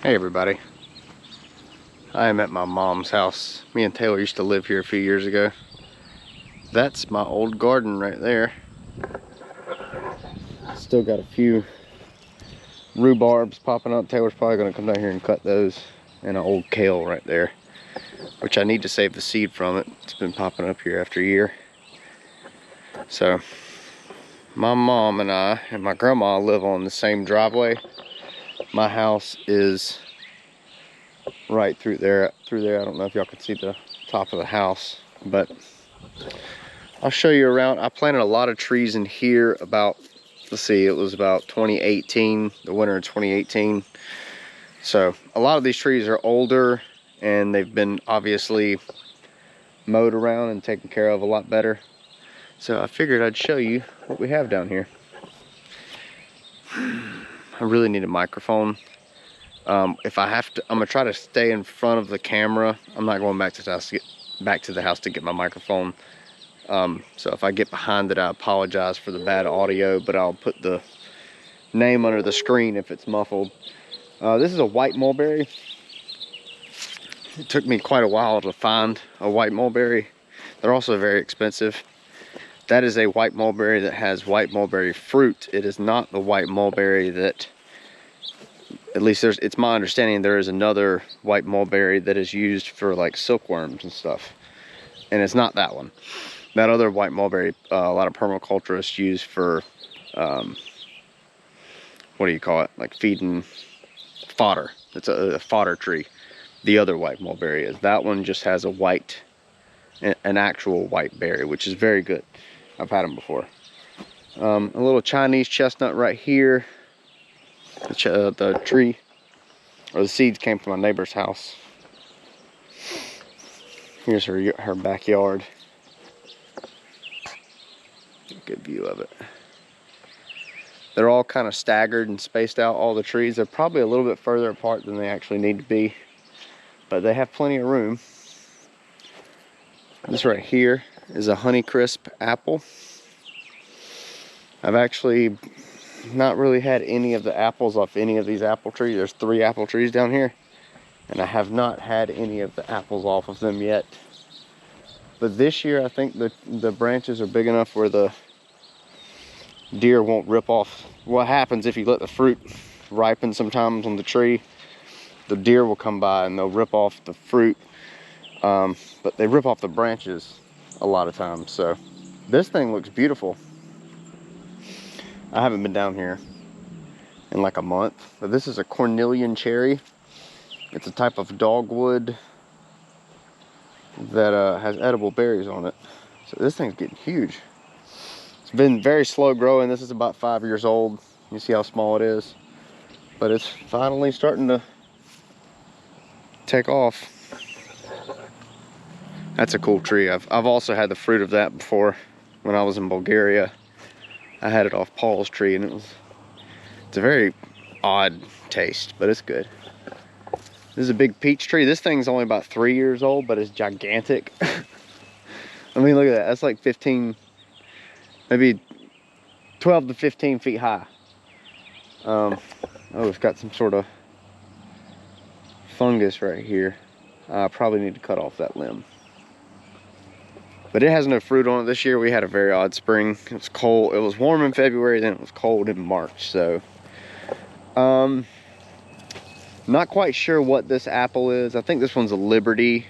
Hey everybody, I am at my mom's house. Me and Taylor used to live here a few years ago. That's my old garden right there. Still got a few rhubarbs popping up. Taylor's probably gonna come down here and cut those. And an old kale right there, which I need to save the seed from it. It's been popping up year after year. So my mom and I and my grandma live on the same driveway. My house is right through there. I don't know if y'all can see the top of the house, but I'll show you around. I planted a lot of trees in here about, let's see, it was about 2018, the winter of 2018. So a lot of these trees are older and they've been obviously mowed around and taken care of a lot better. So I figured I'd show you what we have down here. I really need a microphone. If I have to, I'm gonna try to stay in front of the camera. I'm not going back to the house to get my microphone. So if I get behind it, I apologize for the bad audio, but I'll put the name under the screen if it's muffled. This is a white mulberry. It took me quite a while to find a white mulberry. They're also very expensive. That is a white mulberry that has white mulberry fruit. It is not the white mulberry that, at least it's my understanding, there is another white mulberry that is used for like silkworms and stuff. And it's not that one. That other white mulberry, a lot of permaculturists use for, what do you call it? Like feeding fodder. It's a fodder tree. The other white mulberry is. That one just has a white, an actual white berry, which is very good. I've had them before. A little Chinese chestnut right here. The tree, or the seeds came from my neighbor's house. Here's her backyard. Good view of it. They're all kind of staggered and spaced out, all the trees. They're probably a little bit further apart than they actually need to be, but they have plenty of room. This right here is a Honeycrisp apple. I've actually not really had any of the apples off any of these apple trees. There's 3 apple trees down here, and I have not had any of the apples off of them yet. But this year, I think the branches are big enough where the deer won't rip off. What happens if you let the fruit ripen sometimes on the tree, the deer will come by and they'll rip off the fruit, but they rip off the branches a lot of times. So this thing looks beautiful. I haven't been down here in like a month, but this is a Cornelian cherry. It's a type of dogwood that has edible berries on it. So this thing's getting huge. It's been very slow growing. This is about 5 years old. You see how small it is, but it's finally starting to take off. That's a cool tree. I've also had the fruit of that before when I was in Bulgaria. I had it off Paul's tree, and it's a very odd taste, but it's good. This is a big peach tree. This thing's only about 3 years old, but it's gigantic. I mean, look at that. That's like 15, maybe 12 to 15 feet high. Oh, it's got some sort of fungus right here. I probably need to cut off that limb. But it has no fruit on it this year. We had a very odd spring. It was cold. It was warm in February, then it was cold in March. So, not quite sure what this apple is. I think this one's a Liberty.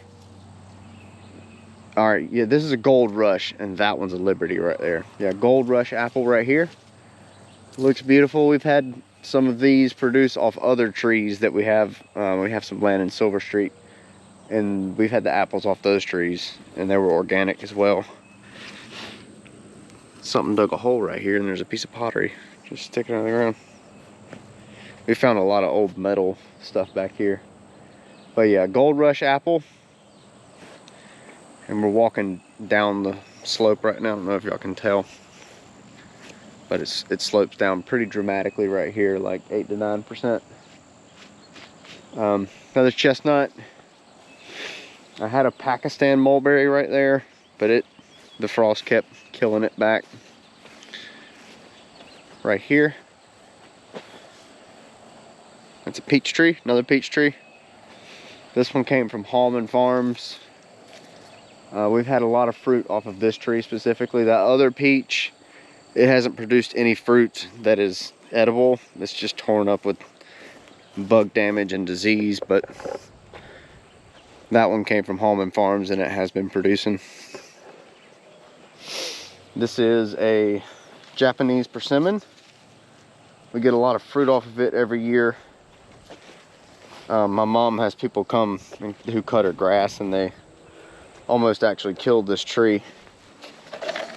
All right, yeah, this is a Gold Rush, and that one's a Liberty right there. Yeah, Gold Rush apple right here. Looks beautiful. We've had some of these produce off other trees that we have. We have some land in Silver Street, and we've had the apples off those trees, and they were organic as well. Something dug a hole right here, and there's a piece of pottery just sticking out of the ground. We found a lot of old metal stuff back here. But yeah, Gold Rush apple. And we're walking down the slope right now. I don't know if y'all can tell, but it slopes down pretty dramatically right here, like 8 to 9%. Another chestnut. I had a Pakistan mulberry right there, but the frost kept killing it back. Right here, It's a peach tree, another peach tree. This one came from Hallman Farms. We've had a lot of fruit off of this tree specifically. That other peach, it hasn't produced any fruit that is edible. It's just torn up with bug damage and disease, but that one came from Hallman Farms and it has been producing. This is a Japanese persimmon. We get a lot of fruit off of it every year. My mom has people come who cut her grass and they almost actually killed this tree.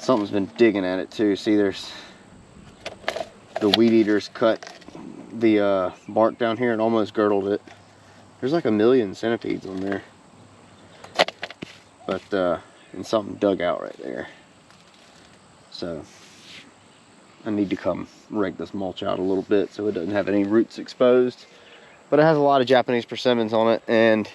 Something's been digging at it too. See, there's the weed eaters cut the bark down here and almost girdled it. There's like 1 million centipedes on there. But and something dug out right there. So I need to come rake this mulch out a little bit so it doesn't have any roots exposed. But it has a lot of Japanese persimmons on it, and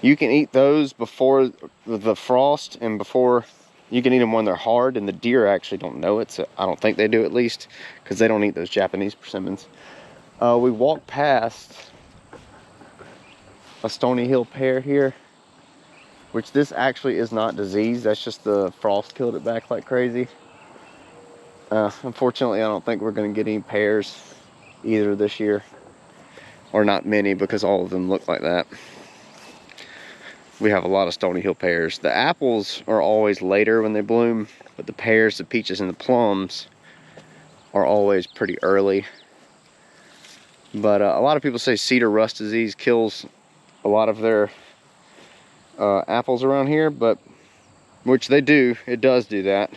you can eat those before the frost and before you can eat them when they're hard, and the deer actually don't know it, so I don't think they do at least, because they don't eat those Japanese persimmons. We walked past a Stoney Hill pear here, which this actually is not diseased. That's just the frost killed it back like crazy. Unfortunately, I don't think we're going to get any pears either this year, or not many, because all of them look like that. We have a lot of Stoney Hill pears. The apples are always later when they bloom, but the pears, the peaches, and the plums are always pretty early. But a lot of people say cedar rust disease kills a lot of their apples around here, but which they do, it does do that.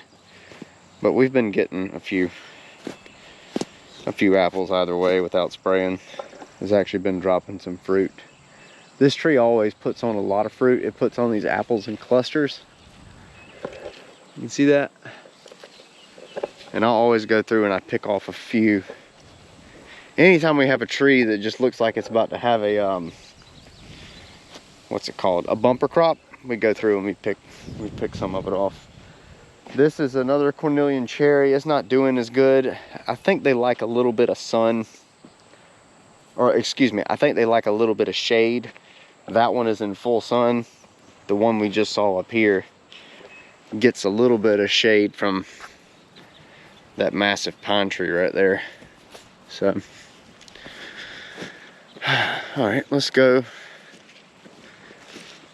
But we've been getting a few apples either way without spraying. Has actually been dropping some fruit. This tree always puts on a lot of fruit. It puts on these apples in clusters. You can see that? And I'll always go through and I pick off a few. Anytime we have a tree that just looks like it's about to have a what's it called, a bumper crop, we go through and we pick some of it off. This is another Cornelian cherry. It's not doing as good. I think they like a little bit of sun, or excuse me, I think they like a little bit of shade. That one is in full sun. The one we just saw up here gets a little bit of shade from that massive pine tree right there. So, all right, let's go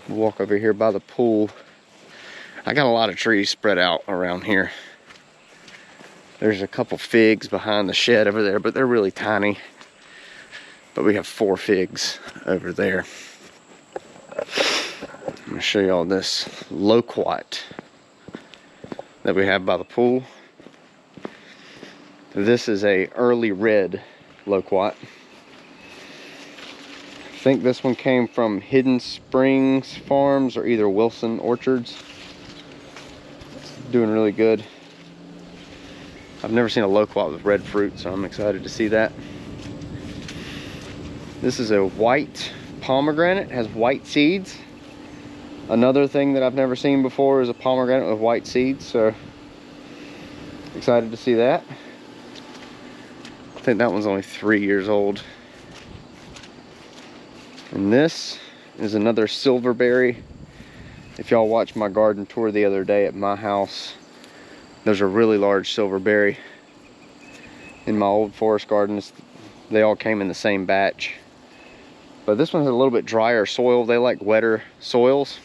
walk over here by the pool. I got a lot of trees spread out around here. There's a couple figs behind the shed over there, but they're really tiny. But we have 4 figs over there. I'm gonna show you all this loquat that we have by the pool. This is a early red loquat. I think this one came from Hidden Springs Farms or either Wilson Orchards. It's doing really good. I've never seen a loquat with red fruit, so I'm excited to see that. This is a white pomegranate, has white seeds. Another thing that I've never seen before is a pomegranate with white seeds, so excited to see that. I think that one's only 3 years old. And this is another silverberry. If y'all watched my garden tour the other day at my house, there's a really large silverberry in my old forest gardens. They all came in the same batch. But this one has a little bit drier soil. They like wetter soils.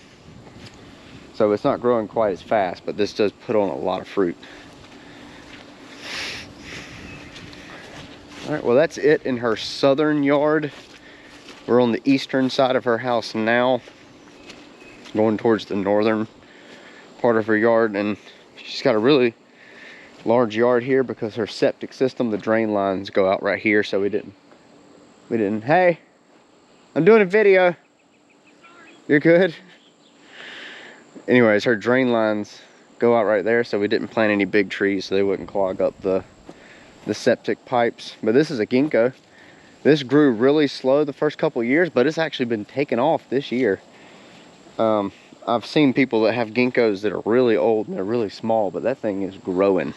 So it's not growing quite as fast, but this does put on a lot of fruit. All right, well, that's it in her southern yard. We're on the eastern side of her house now, going towards the northern part of her yard, and she's got a really large yard here because her septic system, the drain lines go out right here, so we didn't, hey, I'm doing a video. Sorry. You're good? Anyways, her drain lines go out right there, so we didn't plant any big trees so they wouldn't clog up the septic pipes. But this is a ginkgo. This grew really slow the first couple of years, but it's actually been taking off this year. I've seen people that have ginkgos that are really old and they're really small, but that thing is growing.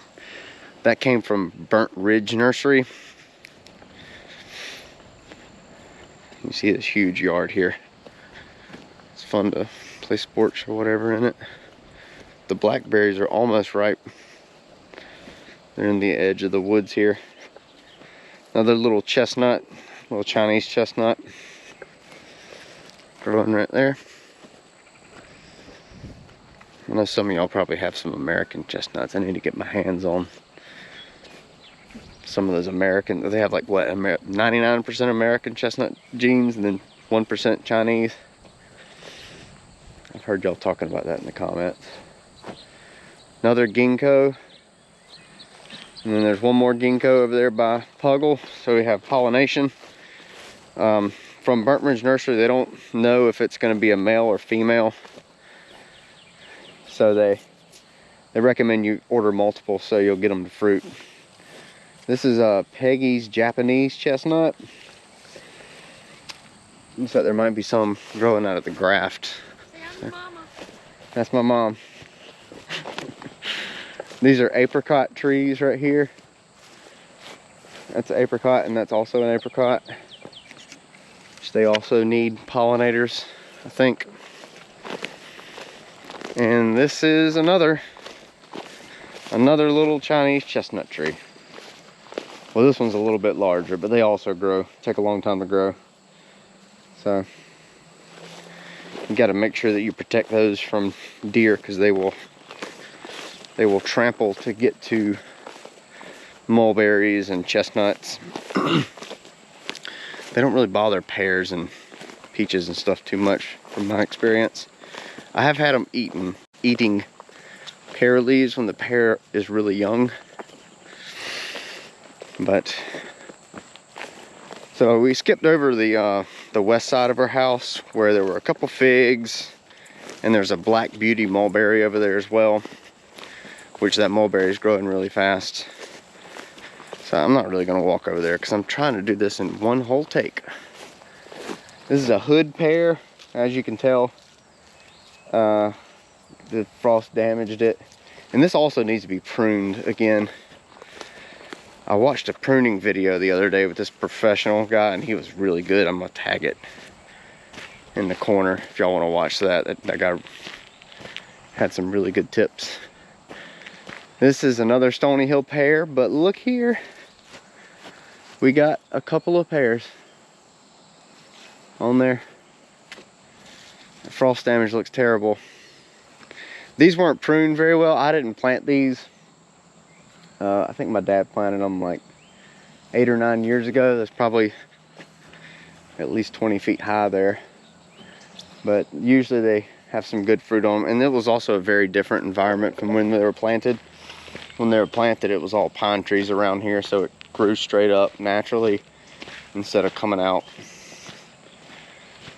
That came from Burnt Ridge Nursery. You see this huge yard here. It's fun to play sports or whatever in it. The blackberries are almost ripe. They're in the edge of the woods here. Another little chestnut, little Chinese chestnut, growing right there. I know some of y'all probably have some American chestnuts. I need to get my hands on some of those American. They have like what, 99% American chestnut genes and then 1% Chinese. I've heard y'all talking about that in the comments. Another ginkgo. And then there's one more ginkgo over there by Puggle. So we have pollination. From Burnt Ridge Nursery, they don't know if it's going to be a male or female. So they recommend you order multiple so you'll get them to fruit. This is Peggy's Japanese chestnut. Looks like there might be some growing out of the graft. Say, I'm Mama. That's my mom. These are apricot trees right here. That's an apricot and that's also an apricot. Which they also need pollinators, I think. And this is another little Chinese chestnut tree. Well, this one's a little bit larger, but they also grow. Take a long time to grow. So you got to make sure that you protect those from deer because they will trample to get to mulberries and chestnuts. They don't really bother pears and peaches and stuff too much from my experience. I have had them eating pear leaves when the pear is really young. But so we skipped over the west side of our house where there were a couple figs and there's a black beauty mulberry over there as well, which that mulberry is growing really fast. So I'm not really gonna walk over there because I'm trying to do this in one whole take. This is a hood pear, as you can tell. The frost damaged it, and this also needs to be pruned again. I watched a pruning video the other day with this professional guy and he was really good. I'm gonna tag it in the corner if y'all want to watch that. That guy had some really good tips. This is another Stoney Hill pear, but look here, we got a couple of pears on there. The frost damage looks terrible. These weren't pruned very well. I didn't plant these. I think my dad planted them like 8 or 9 years ago. That's probably at least 20 feet high there. But usually they have some good fruit on them. And it was also a very different environment from when they were planted. When they were planted, it was all pine trees around here, so it grew straight up naturally instead of coming out.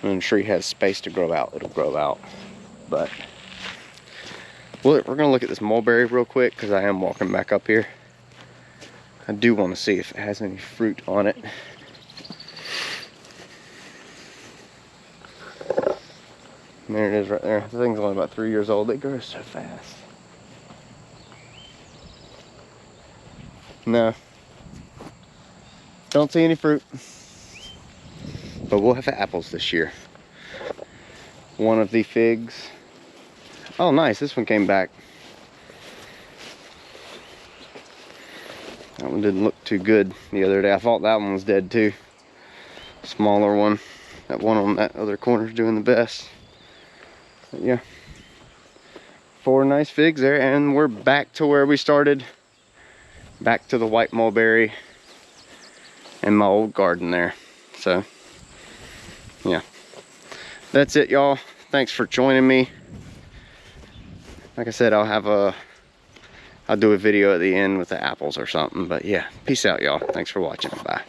When a tree has space to grow out, it'll grow out. But we're gonna look at this mulberry real quick because I am walking back up here. I do want to see if it has any fruit on it. And there it is right there. The thing's only about 3 years old. They grow so fast. No. Don't see any fruit. But we'll have apples this year. One of the figs. Oh, nice. This one came back. That one didn't look too good the other day. I thought that one was dead too. Smaller one. That one on that other corner is doing the best. But yeah. 4 nice figs there. And we're back to where we started. Back to the white mulberry and my old garden there. So, yeah. That's it, y'all. Thanks for joining me. Like I said, I'll do a video at the end with the apples or something. But yeah, peace out, y'all. Thanks for watching. Bye.